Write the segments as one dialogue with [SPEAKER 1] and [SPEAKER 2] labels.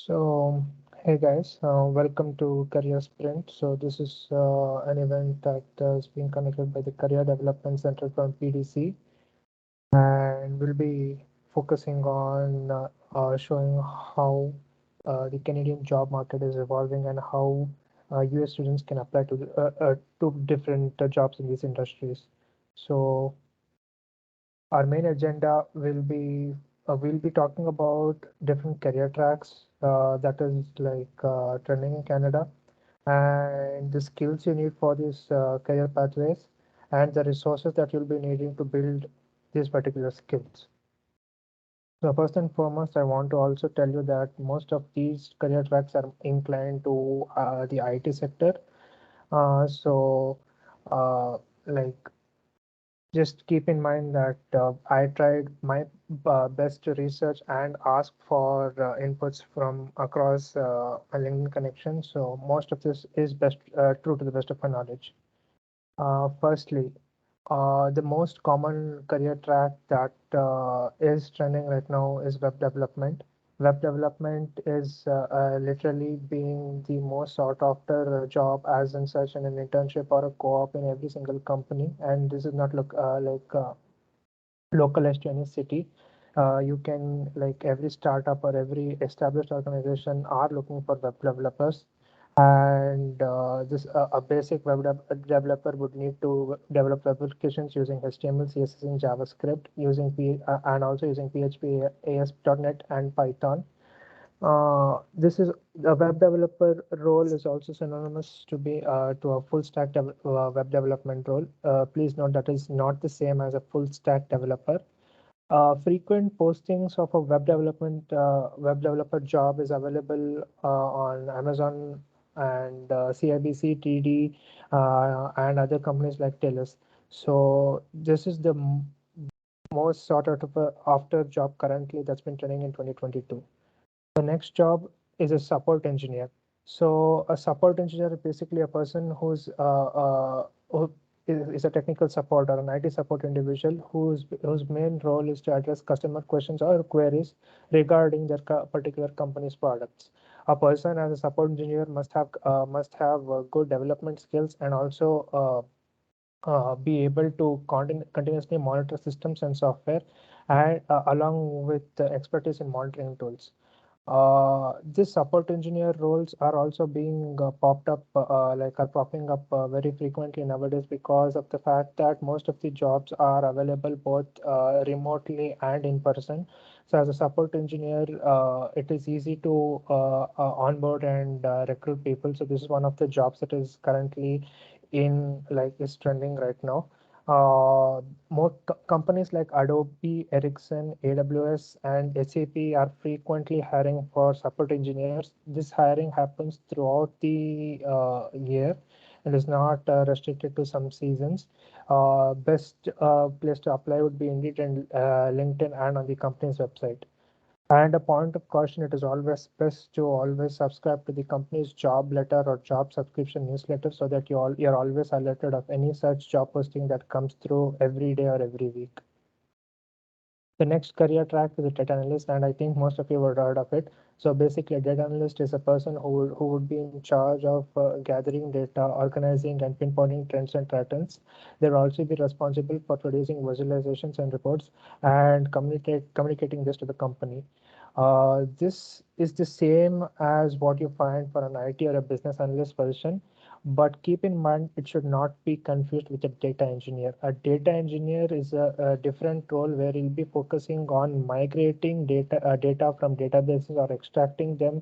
[SPEAKER 1] So, hey guys, welcome to Career Sprint. So, this is an event that is being conducted by the Career Development Center from PDC, and we'll be focusing on showing how the Canadian job market is evolving and how US students can apply to different jobs in these industries. So, our main agenda will be we'll be talking about different career tracks that is trending in Canada and the skills you need for these career pathways and the resources that you'll be needing to build these particular skills. So first and foremost, I want to also tell you that most of these career tracks are inclined to the IT sector. So uh, like Just keep in mind that I tried my best to research and ask for inputs from across my LinkedIn connection. So most of this is best true to the best of my knowledge. Firstly, the most common career track that is trending right now is web development. Web development is literally being the most sought after job as in such in an internship or a co-op in every single company. And this is not localized to any city. You can like every startup or every established organization are looking for web developers, and this a basic developer would need to develop applications using HTML, CSS, and JavaScript, and also using PHP, ASP.NET, and Python. This is a web developer role is also synonymous to a full stack web development role. Please note that is not the same as a full stack developer. Frequent postings of a web developer job is available on Amazon and CIBC, TD, and other companies like TELUS. So this is the most sought out of after job currently that's been trending in 2022. The next job is a support engineer. So a support engineer is basically a person who is a technical support or an IT support individual whose main role is to address customer questions or queries regarding their particular company's products. A person as a support engineer must have good development skills and also be able to continuously monitor systems and software, and along with the expertise in monitoring tools. This support engineer roles are also being are popping up very frequently nowadays because of the fact that most of the jobs are available both remotely and in person. So as a support engineer, it is easy to onboard and recruit people. So this is one of the jobs that is currently is trending right now. More companies like Adobe, Ericsson, AWS, and SAP are frequently hiring for support engineers. This hiring happens throughout the year and is not restricted to some seasons. Best place to apply would be Indeed and LinkedIn and on the company's website. And a point of caution, it is always best to always subscribe to the company's job letter or job subscription newsletter so that you're always alerted of any such job posting that comes through every day or every week. The next career track is a data analyst, and I think most of you would heard of it. So basically, a data analyst is a person who would be in charge of gathering data, organizing and pinpointing trends and patterns. They'll also be responsible for producing visualizations and reports and communicating this to the company. This is the same as what you find for an IT or a business analyst position, but keep in mind it should not be confused with a data engineer. A data engineer is a different role where you'll be focusing on migrating data from databases or extracting them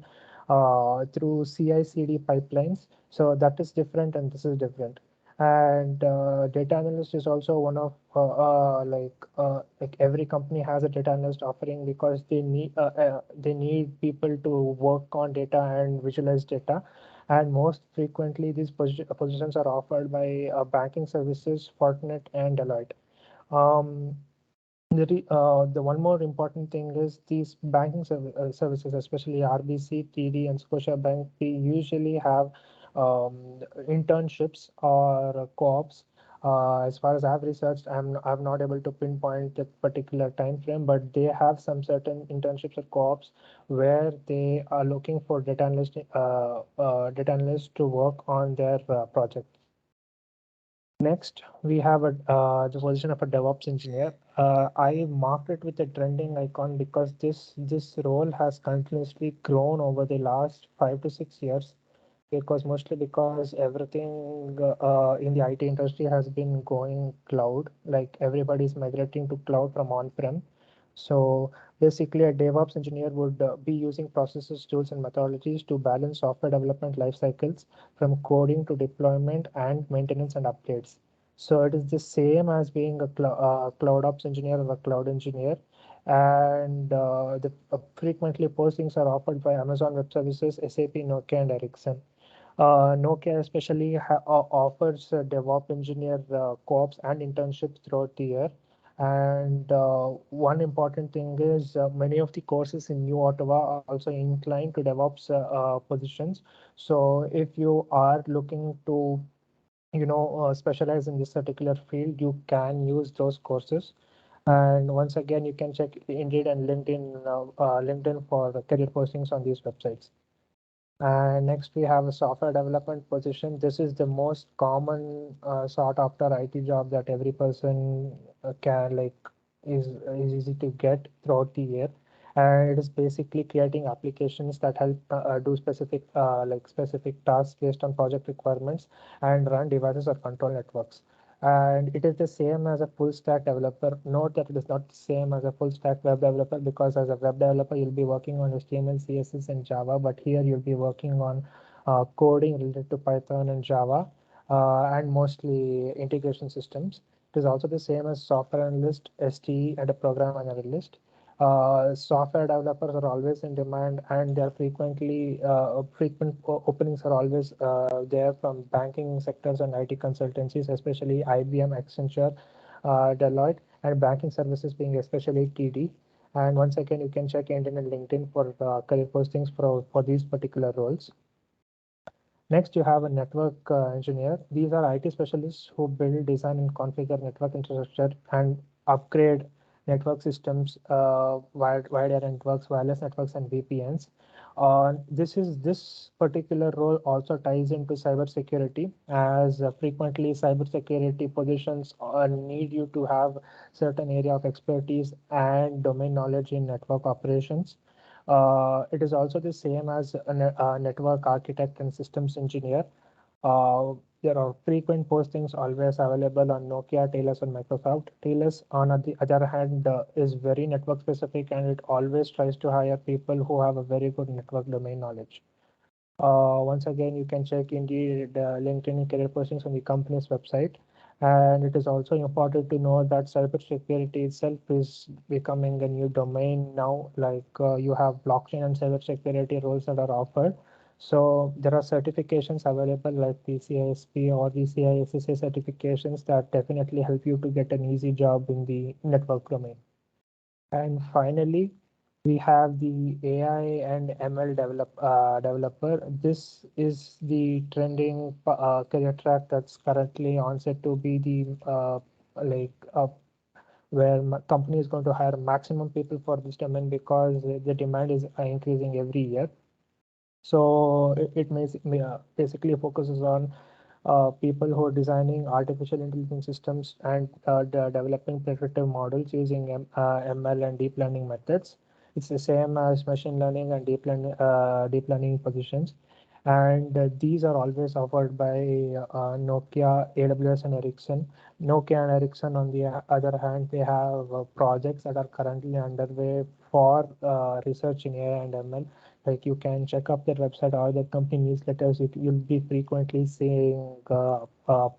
[SPEAKER 1] through CI/CD pipelines. So that is different, and this is different. And data analyst is also one of every company has a data analyst offering because they need people to work on data and visualize data, and most frequently these positions are offered by banking services, Fortinet, and Deloitte. Um, the one more important thing is these services, especially RBC, TD, and Scotiabank, they usually have internships or co-ops As far as I've researched, I'm not able to pinpoint a particular time frame, but they have some certain internships or co-ops where they are looking for data analysts to work on their project. Next, we have the position of a DevOps engineer. I marked it with a trending icon because this role has continuously grown over the last 5 to 6 years. Because mostly because everything in the IT industry has been going cloud, like everybody's migrating to cloud from on-prem. So basically, a DevOps engineer would be using processes, tools, and methodologies to balance software development life cycles from coding to deployment and maintenance and updates. So it is the same as being a cloud ops engineer or a cloud engineer. And the frequently postings are offered by Amazon Web Services, SAP, Nokia, and Ericsson. Nokia especially offers DevOps engineer co-ops and internships throughout the year. And one important thing is many of the courses in uOttawa are also inclined to DevOps positions. So if you are looking to specialize in this particular field, you can use those courses. And once again, you can check Indeed and LinkedIn for the career postings on these websites. And next, we have a software development position. This is the most common sought after IT job that every person can is easy to get throughout the year. And it is basically creating applications that help do specific tasks based on project requirements and run devices or control networks. And it is the same as a full stack developer. Note that it is not the same as a full stack web developer, because as a web developer you'll be working on HTML, CSS, and Java, but here you'll be working on coding related to Python and Java, and mostly integration systems. It is also the same as software analyst, STE, and a program analyst. Software developers are always in demand, and there are frequent openings are always there from banking sectors and IT consultancies, especially IBM, Accenture, Deloitte, and banking services being especially TD. And once again, you can check Indeed and LinkedIn for career postings for these particular roles. Next, you have a network engineer. These are IT specialists who build, design, and configure network infrastructure and upgrade network systems, wide area networks, wireless networks, and VPNs. This particular role also ties into cybersecurity, as frequently cybersecurity positions need you to have certain area of expertise and domain knowledge in network operations. It is also the same as a network architect and systems engineer. There are frequent postings always available on Nokia, Talos, and Microsoft. Talos, on the other hand, is very network specific, and it always tries to hire people who have a very good network domain knowledge. Once again, you can check Indeed, LinkedIn career postings on the company's website. And it is also important to know that cybersecurity itself is becoming a new domain now. You have blockchain and cybersecurity roles that are offered. So there are certifications available like PCISP or VCISSA certifications that definitely help you to get an easy job in the network domain. And finally, we have the AI and ML developer. This is the trending career track that's currently on set to be the like where company is going to hire maximum people for this domain, because the demand is increasing every year. So basically focuses on people who are designing artificial intelligence systems and developing predictive models using ML and deep learning methods. It's the same as machine learning and deep learning positions. And these are always offered by Nokia, AWS, and Ericsson. Nokia and Ericsson, on the other hand, they have projects that are currently underway for research in AI and ML. Like, you can check up their website or their company newsletters. You'll be frequently seeing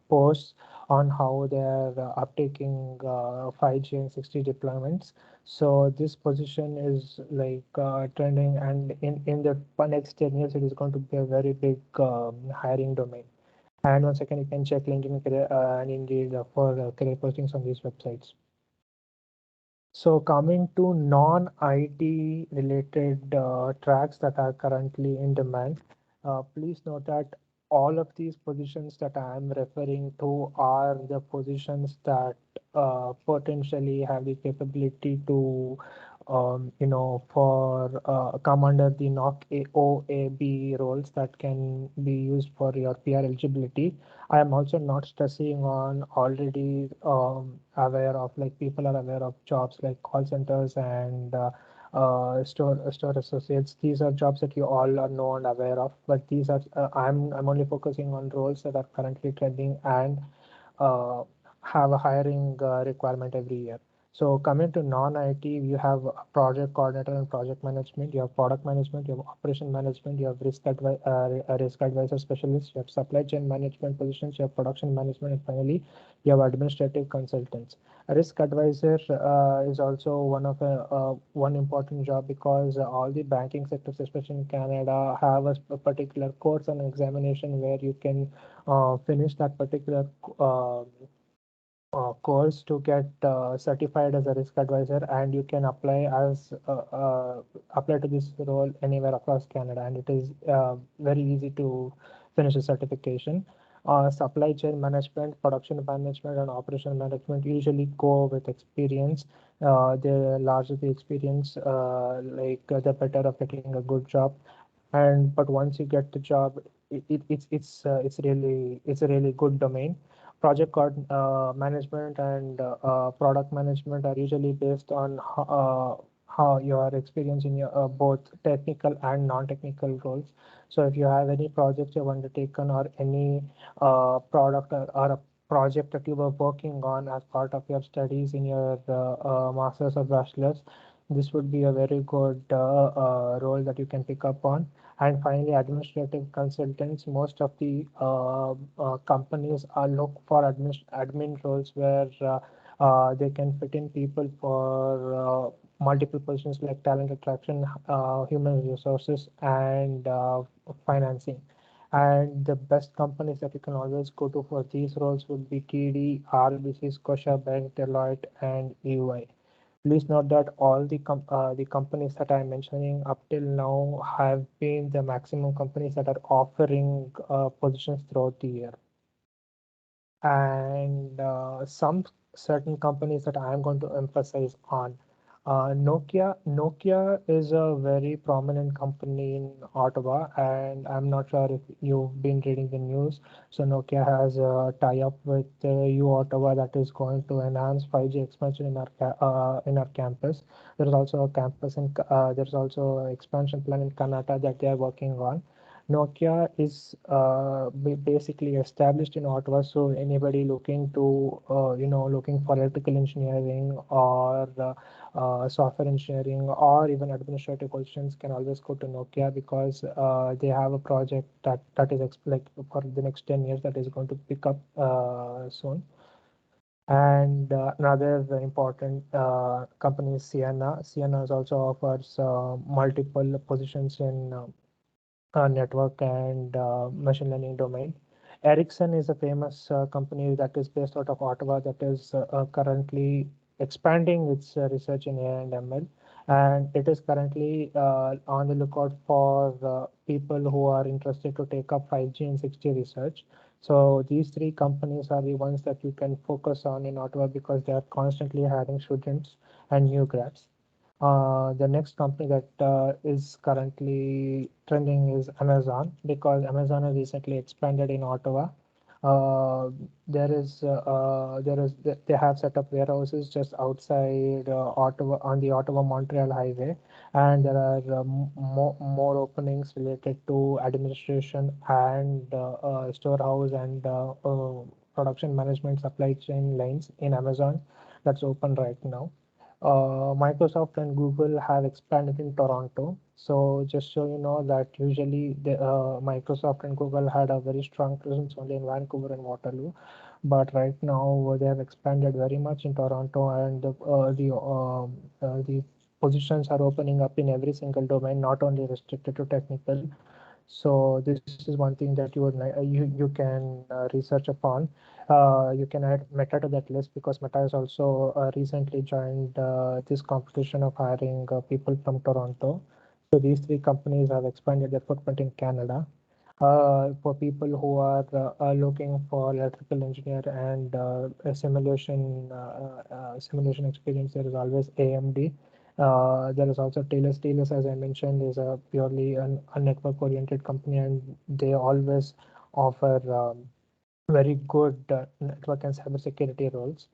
[SPEAKER 1] posts on how they're uptaking 5G and 6G deployments. So this position is trending, and in the next 10 years, it is going to be a very big hiring domain. And once again, you can check LinkedIn and Indeed for career postings on these websites. So coming to non-IT related tracks that are currently in demand, please note that all of these positions that I am referring to are the positions that potentially have the capability to, for come under the NOC OAB roles that can be used for your PR eligibility. I am also not stressing on already aware of, like, people are aware of jobs like call centers and store associates. These are jobs that you all are know and aware of, but these are I'm only focusing on roles that are currently trending and uh, have a hiring requirement every year. So coming to non-IT, you have a project coordinator and project management, you have product management, you have operation management, you have risk advisor specialist, you have supply chain management positions, you have production management, and finally, you have administrative consultants. A risk advisor is also one important job because all the banking sectors, especially in Canada, have a particular course and examination where you can finish that particular uh, course to get certified as a risk advisor, and you can apply to this role anywhere across Canada, and it is very easy to finish the certification. Supply chain management, production management, and operation management usually go with experience. The larger the experience, the better of getting a good job. And but once you get the job, it's a really good domain. Management and product management are usually based on how your experience in your both technical and non-technical roles. So if you have any projects you've undertaken or any product or a project that you were working on as part of your studies in your master's or bachelor's, this would be a very good role that you can pick up on. And finally, administrative consultants. Most of the companies are look for admin roles where they can fit in people for multiple positions like talent attraction, human resources, and financing. And the best companies that you can always go to for these roles would be TD, RBC, Scotiabank, Deloitte, and EY. Please note that all the companies that I'm mentioning up till now have been the maximum companies that are offering positions throughout the year. And some certain companies that I am going to emphasize on. Nokia is a very prominent company in Ottawa, and I'm not sure if you've been reading the news. So Nokia has a tie-up with uOttawa that is going to enhance 5G expansion in our campus. There is also a campus in there's also an expansion plan in Canada that they are working on. Nokia is basically established in Ottawa, so anybody looking to, looking for electrical engineering or software engineering or even administrative positions can always go to Nokia because they have a project that is like for the next 10 years that is going to pick up soon. And another very important company is Sienna. Sienna also offers multiple positions in network and machine learning domain. Ericsson is a famous company that is based out of Ottawa that is currently expanding its research in AI and ML. And it is currently on the lookout for people who are interested to take up 5G and 6G research. So these three companies are the ones that you can focus on in Ottawa because they are constantly hiring students and new grads. The next company that is currently trending is Amazon because Amazon has recently expanded in Ottawa. They have set up warehouses just outside Ottawa on the Ottawa Montreal highway, and there are more openings related to administration and storehouse and production management supply chain lines in Amazon that's open right now. Microsoft and Google have expanded in Toronto. So just so you know that usually Microsoft and Google had a very strong presence only in Vancouver and Waterloo, but right now they have expanded very much in Toronto, and the positions are opening up in every single domain, not only restricted to technical. So this is one thing that you can research upon. You can add Meta to that list because Meta has also recently joined this competition of hiring people from Toronto. So these three companies have expanded their footprint in Canada. For people who are looking for electrical engineer and a simulation experience, there is always AMD. There is also Taylor's. Taylor's, as I mentioned, is a purely a network-oriented company, and they always offer very good network and cybersecurity roles.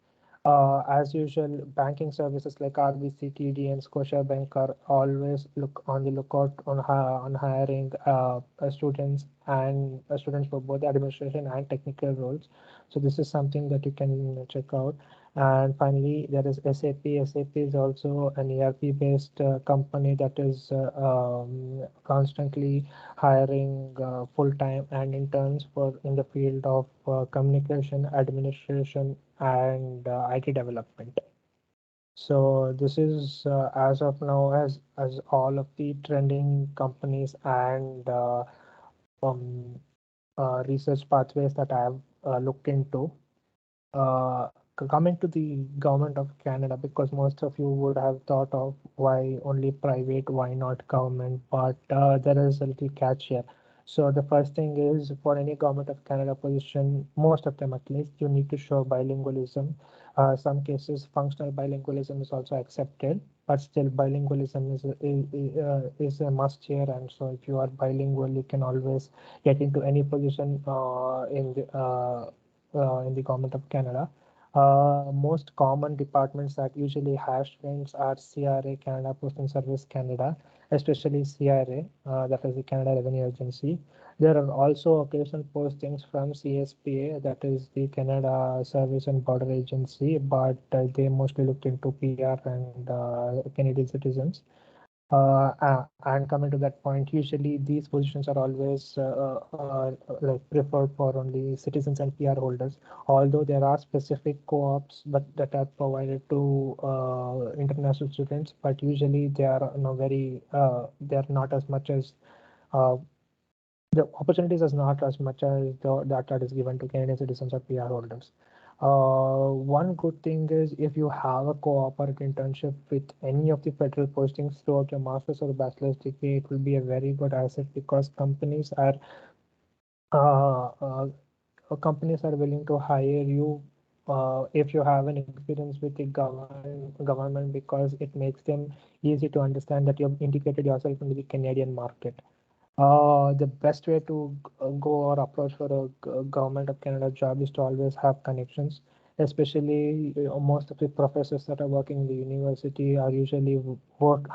[SPEAKER 1] As usual, banking services like RBC, TD, and Scotiabank are always look on the lookout on hiring students and students for both administration and technical roles. So this is something that you can check out. And finally, there is SAP. SAP is also an ERP-based company that is constantly hiring full-time and interns for in the field of communication, administration, and IT development. So this is as of now as all of the trending companies and um, research pathways that I have looked into. Uh, Coming to the government of Canada, because most of you would have thought of why only private, why not government, but there is a little catch here. So the first thing is for any government of Canada position, most of them at least, you need to show bilingualism. Some cases, functional bilingualism is also accepted, but still bilingualism is a must here. And so if you are bilingual, you can always get into any position in the government of Canada. Most common departments that usually have students are CRA, Canada Postal Service Canada, especially CRA, that is the Canada Revenue Agency. There are also occasional postings from CSPA, that is the Canada Service and Border Agency, but they mostly look into PR and Canadian citizens. And coming to that point, usually these positions are always like preferred for only citizens and PR holders. Although there are specific co-ops, but that are provided to international students, but usually they are very they are not as much as uh, the opportunities is not as much as that is given to Canadian citizens or PR holders. One good thing is if you have a cooperative internship with any of the federal postings throughout your master's or bachelor's degree, it will be a very good asset because uh, uh, companies are willing to hire you if you have an experience with the government because it makes them easy to understand that you have integrated yourself into the Canadian market. The best way to go or approach for a government of Canada job is to always have connections. Especially most of the professors that are working in the university are usually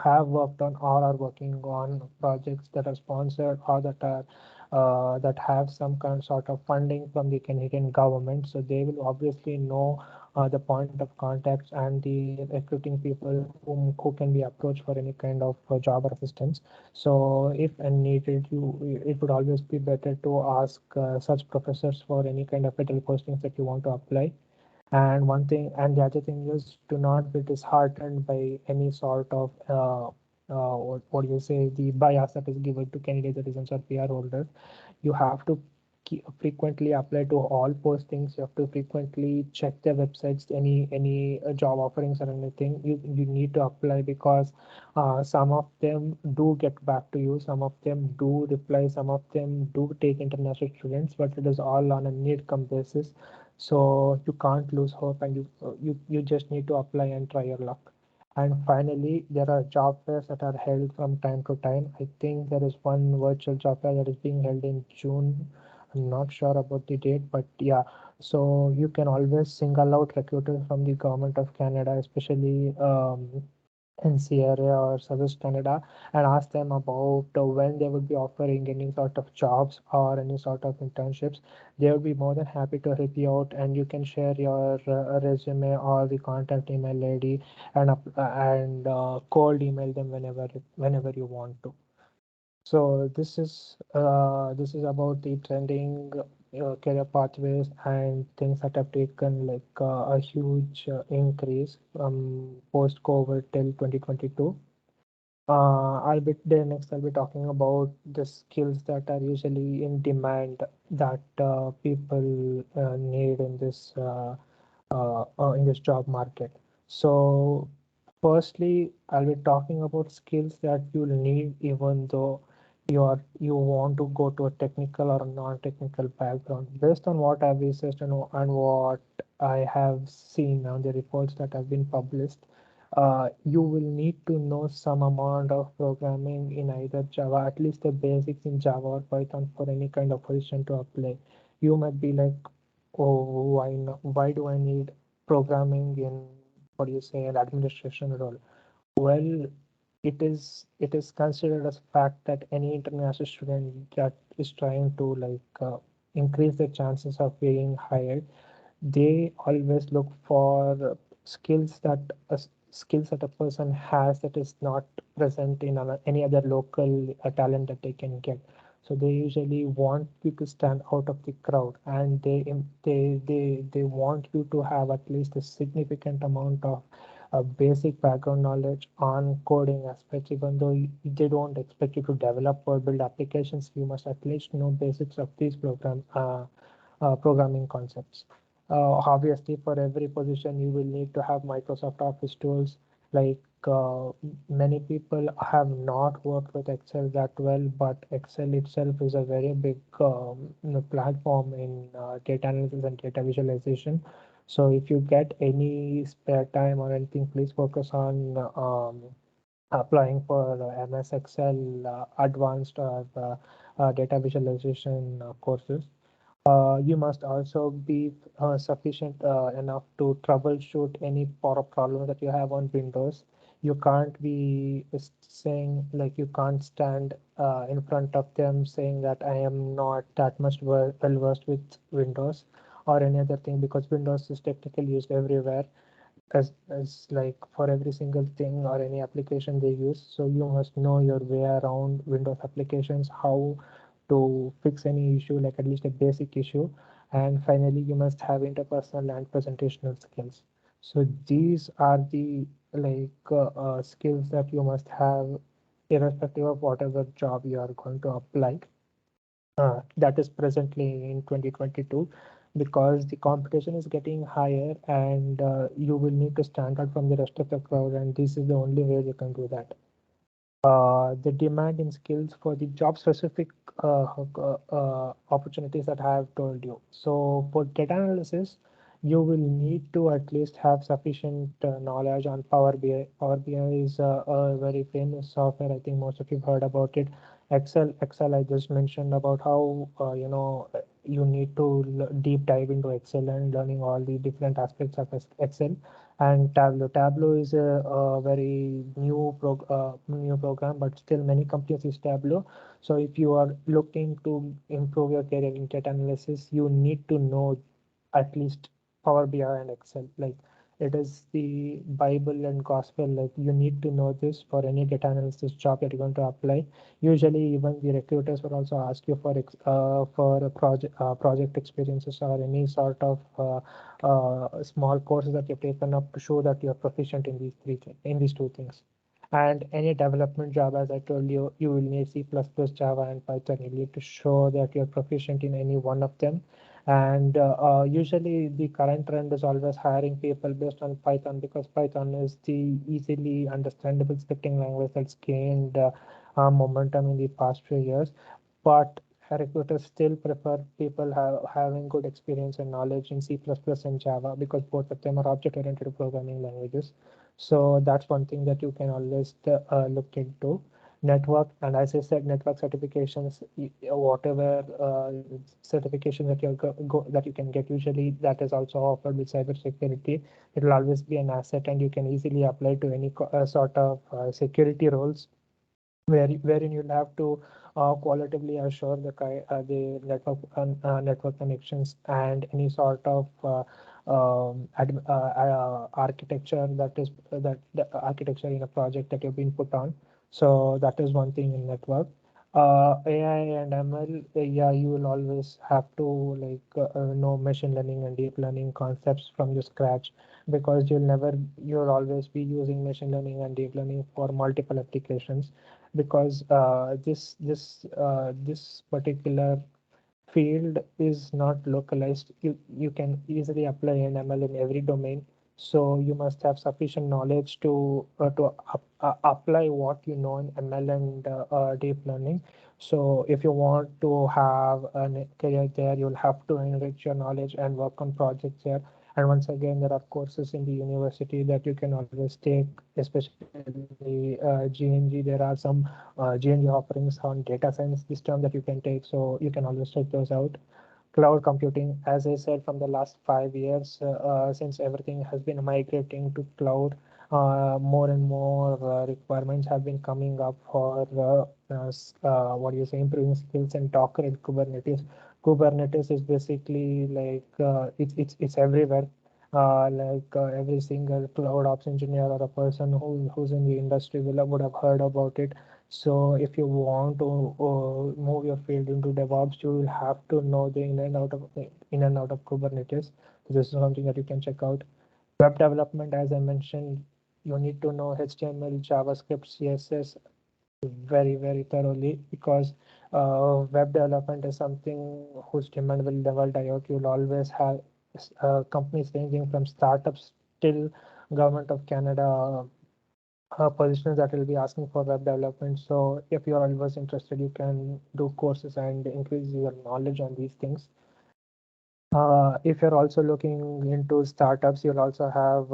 [SPEAKER 1] have worked on or are working on projects that are sponsored or that have some kind sort of funding from the Canadian government. So they will obviously know the point of contacts and the recruiting people who can be approached for any kind of job or assistance. So if and needed, it would always be better to ask such professors for any kind of federal postings that you want to apply. And one thing, and the other thing is, do not be disheartened by any sort of what do you say, the bias that is given to Canadian citizens or PR holders. You have to frequently apply to all postings. You have to frequently check their websites, any job offerings or anything. You need to apply because some of them do get back to you, some of them do reply, some of them do take international students, but it is all on a need come basis. So you can't lose hope, and you just need to apply and try your luck. And finally, there are job fairs that are held from time to time. I think there is one virtual job fair that is being held in June. I'm not sure about the date, but yeah. So you can always single out recruiters from the government of Canada, especially NCRA or Service Canada, and ask them about when they would be offering any sort of jobs or any sort of internships. They would be more than happy to help you out, and you can share your resume or the contact email ID and cold email them whenever you want to. So this is about the trending career pathways and things that have taken like a huge increase from post-COVID till 2022. I'll be there next. I'll be talking about the skills that are usually in demand that people need in this job market. So, firstly, I'll be talking about skills that you'll need even though you want to go to a technical or a non-technical background. Based on what I've researched and what I have seen on the reports that have been published, you will need to know some amount of programming in either Java, at least the basics in Java or Python for any kind of position to apply. You might be like, oh, why not? Why do I need programming in, what do you say, an administration role? Well, it is considered as fact that any international student that is trying to increase their chances of being hired, they always look for skills that a person has that is not present in any other local talent that they can get. So they usually want you to stand out of the crowd, and they want you to have at least a significant amount of basic background knowledge on coding aspects. Even though they don't expect you to develop or build applications, you must at least know basics of these programming concepts. Obviously, for every position, you will need to have Microsoft Office tools. Like many people have not worked with Excel that well, but Excel itself is a very big platform in data analysis and data visualization. So if you get any spare time or anything, please focus on applying for MS Excel advanced or data visualization courses. You must also be sufficient enough to troubleshoot any problem that you have on Windows. You can't be saying, like, you can't stand in front of them saying that I am not that much well versed with Windows or any other thing, because Windows is technically used everywhere, as like for every single thing or any application they use. So you must know your way around Windows applications, how to fix any issue, like at least a basic issue. And finally, you must have interpersonal and presentational skills. So these are the skills that you must have irrespective of whatever job you are going to apply. That is presently in 2022, because the competition is getting higher, and you will need to stand out from the rest of the crowd, and this is the only way you can do that. The demand in skills for the job specific opportunities that I have told you. So for data analysis, you will need to at least have sufficient knowledge on Power BI. Power BI is a very famous software. I think most of you have heard about it. Excel, I just mentioned about how you need to deep dive into Excel and learning all the different aspects of Excel. And Tableau is a very new program, but still many companies use Tableau. So if you are looking to improve your career in data analysis, you need to know at least Power BI and Excel. Like, it is the Bible and gospel. Like, you need to know this for any data analysis job that you're going to apply. Usually, even the recruiters will also ask you for a project experiences or any sort of small courses that you've taken up to show that you're proficient in these two things. And any development job, as I told you, you will need C++, Java, and Python. You need to show that you're proficient in any one of them. And usually the current trend is always hiring people based on Python, because Python is the easily understandable scripting language that's gained momentum in the past few years. But recruiters still prefer people having good experience and knowledge in C++ and Java, because both of them are object-oriented programming languages. So that's one thing that you can always look into. Network, and as I said, network certifications, whatever certification that that you can get, usually that is also offered with cybersecurity. It will always be an asset, and you can easily apply to any sort of security roles wherein you'll have to qualitatively assure the network connections and any sort of architecture that is that the architecture in a project that you've been put on. So that is one thing in network. AI and ML, yeah, you will always have to know machine learning and deep learning concepts from the scratch, because you'll always be using machine learning and deep learning for multiple applications, because this particular field is not localized. You can easily apply an ML in every domain. So you must have sufficient knowledge to apply what you know in ML and deep learning So if you want to have a career there, you'll have to enrich your knowledge and work on projects there. And once again, there are courses in the university that you can always take, especially GNG. There are some GNG offerings on data science system that you can take, so you can always check those out. Cloud computing, as I said, from the last 5 years, since everything has been migrating to cloud, more and more requirements have been coming up for what do you say, improving skills in Docker and Kubernetes. Kubernetes is basically like it's everywhere. Every single cloud ops engineer or a person who's in the industry would have heard about it. So if you want to move your field into DevOps, you will have to know the in and out of Kubernetes. This is something that you can check out. Web development, as I mentioned, you need to know HTML, JavaScript, CSS very thoroughly, because web development is something whose demand will never die out. You'll always have companies ranging from startups till government of Canada positions that will be asking for web development. So if you are always interested, you can do courses and increase your knowledge on these things. If you're also looking into startups, you'll also have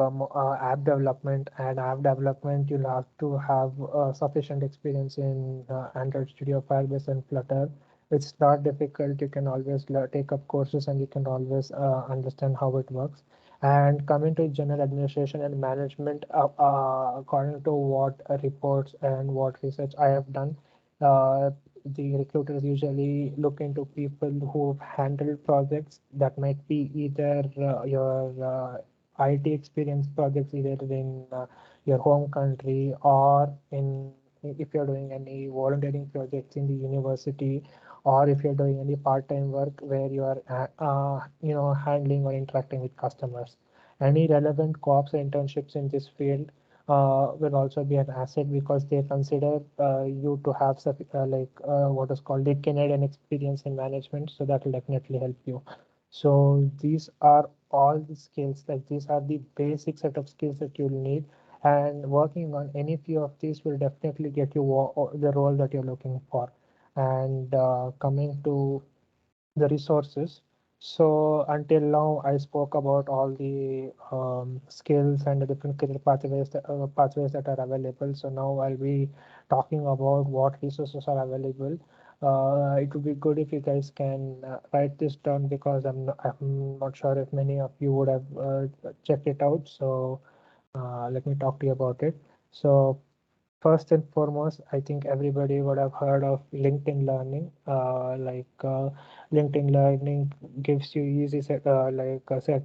[SPEAKER 1] app development, and app development, you'll have to have sufficient experience in Android Studio, Firebase, and Flutter. It's not difficult. You can always take up courses and you can always understand how it works. And coming to general administration and management, according to what reports and what research I have done, uh, the recruiters usually look into people who've handled projects that might be either your IT experience projects, either in your home country, or in if you're doing any volunteering projects in the university, or if you're doing any part-time work where you are handling or interacting with customers. Any relevant co-ops or internships in this field will also be an asset, because they consider you to have what is called the Canadian experience in management. So that will definitely help you. So these are all the skills, like these are the basic set of skills that you'll need. And working on any few of these will definitely get you the role that you're looking for. And coming to the resources. So until now, I spoke about all the skills and the different career pathways that are available. So now I'll be talking about what resources are available. It would be good if you guys can write this down, because I'm not sure if many of you would have checked it out. So let me talk to you about it. So first and foremost, I think everybody would have heard of LinkedIn Learning. LinkedIn Learning gives you easy a set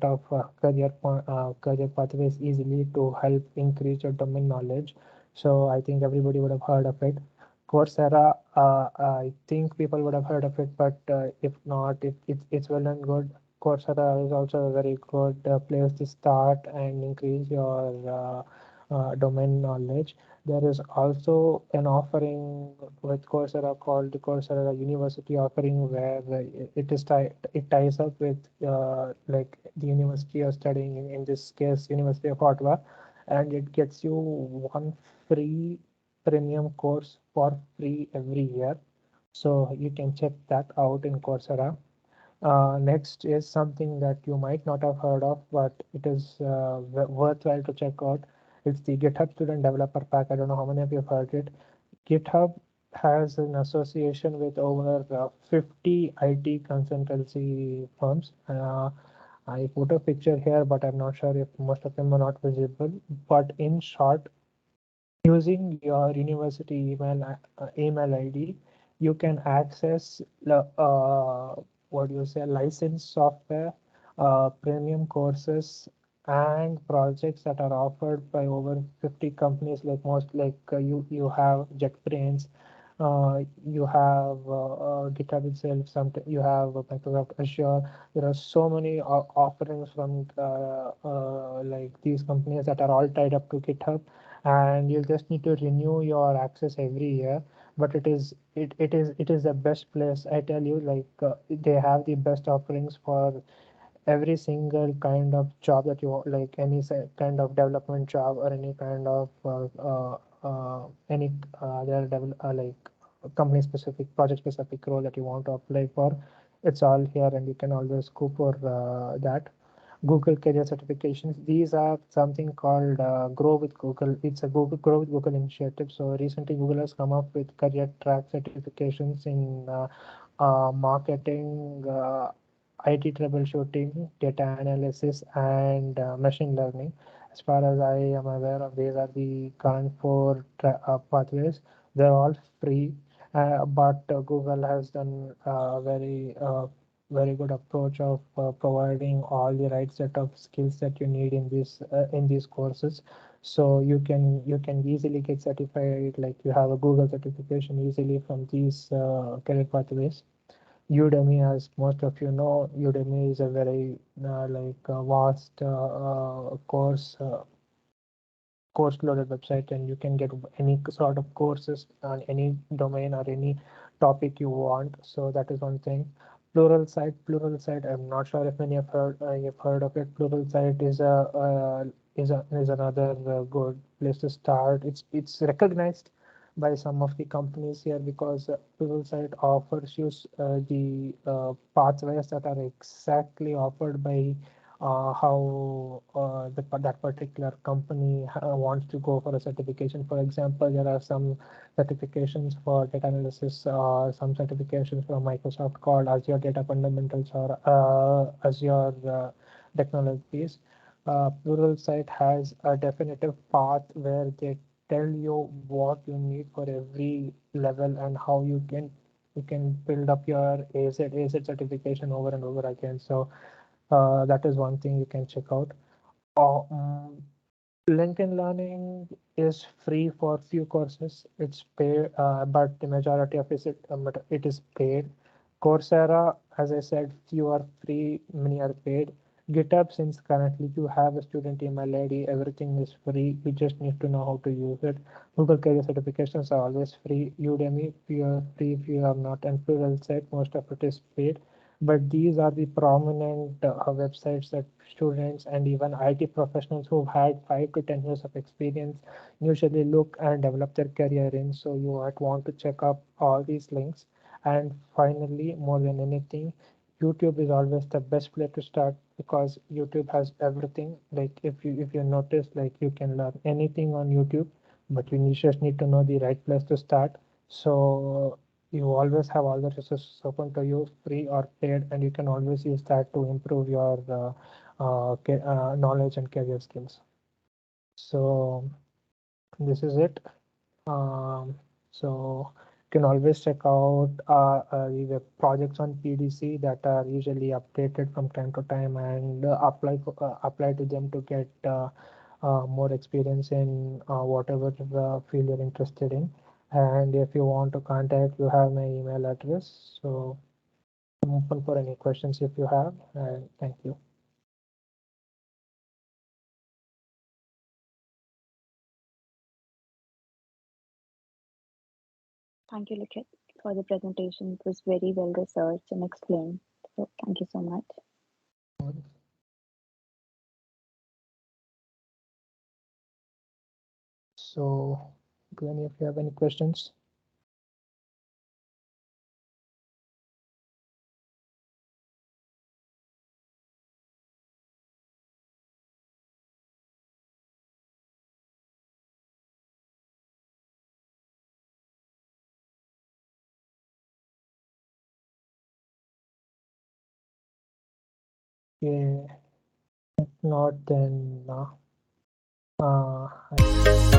[SPEAKER 1] of career pathways easily to help increase your domain knowledge. So I think everybody would have heard of it. Coursera, I think people would have heard of it, but if not, it's well and good. Coursera is also a very good place to start and increase your domain knowledge. There is also an offering with Coursera called the Coursera University offering, where it ties up with the university you're studying in this case, University of Ottawa, and it gets you one free premium course for free every year. So you can check that out in Coursera. Next is something that you might not have heard of, but it is worthwhile to check out. It's the GitHub Student Developer Pack. I don't know how many of you have heard it. GitHub has an association with over 50 IT consultancy firms. I put a picture here, but I'm not sure if most of them are not visible. But in short, using your university email ID, you can access what do you say, licensed software, premium courses, and projects that are offered by over 50 companies. Like most, you have JetBrains, you have GitHub itself. Something you have Microsoft Azure. There are so many offerings from these companies that are all tied up to GitHub, and you just need to renew your access every year. But it is the best place, I tell you. They have the best offerings for every single kind of job that you want, like any kind of development job, or any kind of any other company specific, project specific role that you want to apply for. It's all here, and you can always go for that. Google career certifications. These are something called Grow with Google. It's a Google Grow with Google initiative. So recently, Google has come up with career track certifications in marketing, IT troubleshooting, data analysis, and machine learning. As far as I am aware of, these are the current four pathways. They're all free, but Google has done very good approach of providing all the right set of skills that you need in these courses. So you can easily get certified, like you have a Google certification easily from these career pathways. Udemy, as most of you know, Udemy is a very vast course loaded website, and you can get any sort of courses on any domain or any topic you want. So that is one thing. Pluralsight, I'm not sure if many have you've heard of it. Pluralsight is another good place to start. It's recognized by some of the companies here because Pluralsight offers you the pathways that are exactly offered by how that particular company wants to go for a certification. For example, there are some certifications for data analysis, some certifications from Microsoft called Azure Data Fundamentals or Azure Technologies. Pluralsight has a definitive path where they tell you what you need for every level and how you can build up your AZ certification over and over again. So that is one thing you can check out. Um, LinkedIn Learning is free for few courses. It's paid, but the majority of it is paid. Coursera, as I said, few are free, many are paid. GitHub, since currently you have a student email ID, everything is free. You just need to know how to use it. Google Career certifications are always free. Udemy, if you are free, if you are not, and Pluralsight, most of it is paid. But these are the prominent websites that students and even IT professionals who've had 5 to 10 years of experience usually look and develop their career in. So you might want to check up all these links. And finally, more than anything, YouTube is always the best place to start because YouTube has everything. Like if you notice, like you can learn anything on YouTube, but you just need to know the right place to start. So you always have all the resources open to you, free or paid, and you can always use that to improve your knowledge and career skills. So this is it. Um, so you can always check out the web projects on PDC that are usually updated from time to time and apply to them to get more experience in whatever field you're interested in. And if you want to contact, you have my email address. So I'm open for any questions if you have. And thank you.
[SPEAKER 2] Thank you, Likit, for the presentation. It was very well researched and explained. So thank you so much.
[SPEAKER 1] So, Glenn, if you have any questions. Yeah, if not, then I